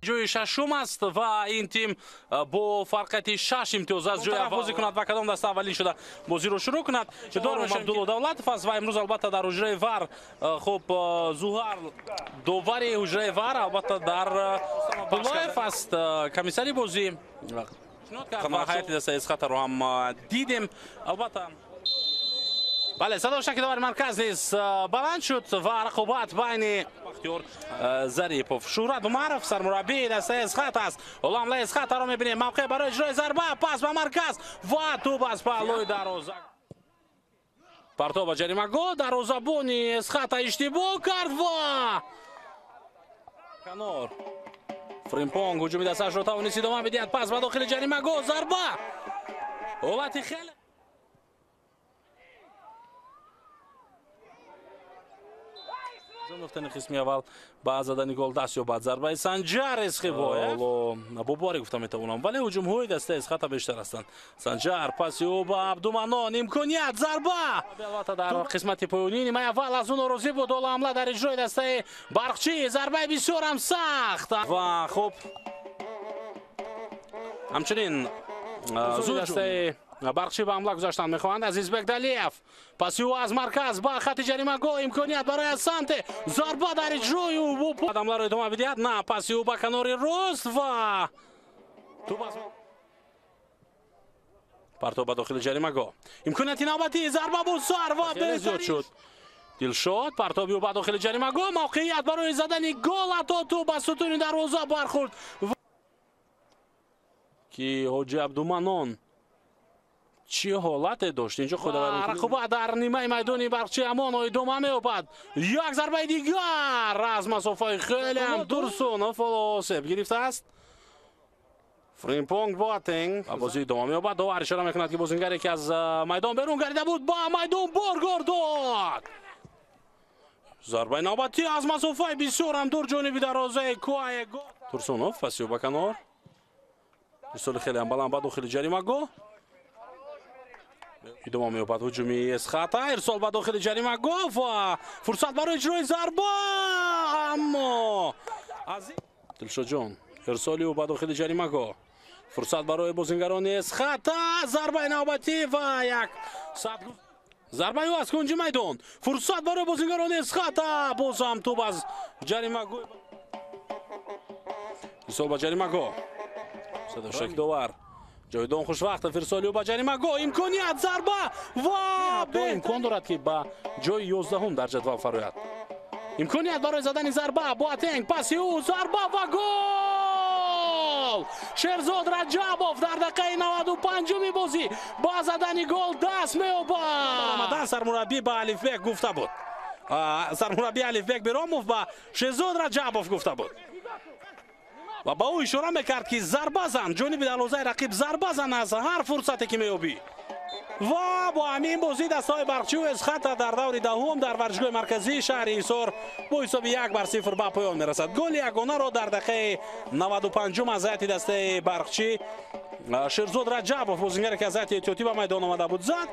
جوی ششم است و این تیم با فرقیت 6 امتیاز از جای بازی کند و کدام دسته اولی شده بازی رو شروع کند. دارم عبدالدولت فاز و امروز البته در حجره ور خب زوهر دووری حجره ور البته در پلایف است کمیسری بازی و حیاتی دسته اسخط رو هم دیدیم. البته بله صدا شکی داور مرکز نیست بلند شد و رقابت بین بختیار ظریفов شورت معرف سرمربی دسته اسخط است. حالا اسخط رو میبینیم موقع برای اجرای ضربه پس به مرکز و توپ از پهلوی دروازه پرتاب جریمه گل دروازه‌بانی اسخط اشتباه کرد و کنار فریمپونگ هجومی دستش رو توانست ادامه بدهد پس به داخل جریمه گل ضربه حالت خیلی گفتن قسمی اول با زدن گل دست یا بعد ضربه سنجر اسخیباف با باری گفتم میتونم ولی هجوم های دسته اسخط بیشتر هستند. سنجر پاس او با عبدالمنان امکانیت ضربه البته در قسمت پایانی نیمه اول از اون راضی بود. حالا حمله در اجرای دسته برقچی ضربه بسیار هم سخت و خب همچنین دسته برقچی به حمله گذاشتن میخواهند از ازبک دلیف پاسی او از مرکز با خط جریمه گل امکانیت برای سانته ضربه در اجرای او حمله رو ادامه بدهد نه پاسی او با کناری رست و پرتاب به داخل جریمه گل امکانیت نوبتی ضربه بود سر و بهتر شد دلشاد پرتابی او به داخل جریمه گل موقعیت برای زدن گل حتی تو به ستون دروازه برخورد که حاجی عبدالمنان چی حالت داشت اینجا خداوند رقابت در نیمه میدانی برقچی همان ادامه می‌یابد. یک ضربه دیگر از مسافه خیلی هم درسون فلاسب گرفته است. فریمپونگ باتینگ بازی ادامه می‌یابد. داور اشاره می‌کند که بازیگر که از میدان بیرون گردیده بود با میدان برگردد. ضربه نوبتی از مسافه بسیار هم دور جانبی دروازه کوه ترسونوف پاسی به کنار رسول خیلی هم بلند به داخل جریمه گل ادامه می‌یابد هجومی اسخط ارسال به داخل جریمه گل و فرصت برای اجرای ضربه اما از دلشاد جان ارسالی او به داخل جریمه گل فرصت برای بازیگران اسخط ضربه نوبتی و یک ضربه او از کنج میدان فرصت برای بازیگران اسخط باز هم توپ از جریمه گل ارسال به جریمه گل صدا شک داور جاویدان خوشوقت فرسالی و با جریمه گل امکانیت ضربه و به امکان دارد که با جای 11 در جدول فرآید امکانیت برای زدن ضربه بواتنگ پاسی او ضربه و گل شیرزاد رجبوف در دقیقه 95 بازی با زدن گل دست می‌یابد. سرمربی به الفبک گفته بود سرمربی الفبک براموف به شیرزاد رجبوف گفته بود و با او اشاره میکرد که ضربه زن جانب دروازه رقیب ضربه زن از هر فرصتی که میابی و با همین بازی دستای برقچی و اسخط در دور دهم در ورزشگاه مرکزی شهر ایسار با حساب 1-0 به پایان میرسد. گل یگانه را در دقیقه 95 از هیئت دسته برقچی شیرزاد رجبوف بازیگر که از هیئت احتیاطی به میدان آمده بود زد.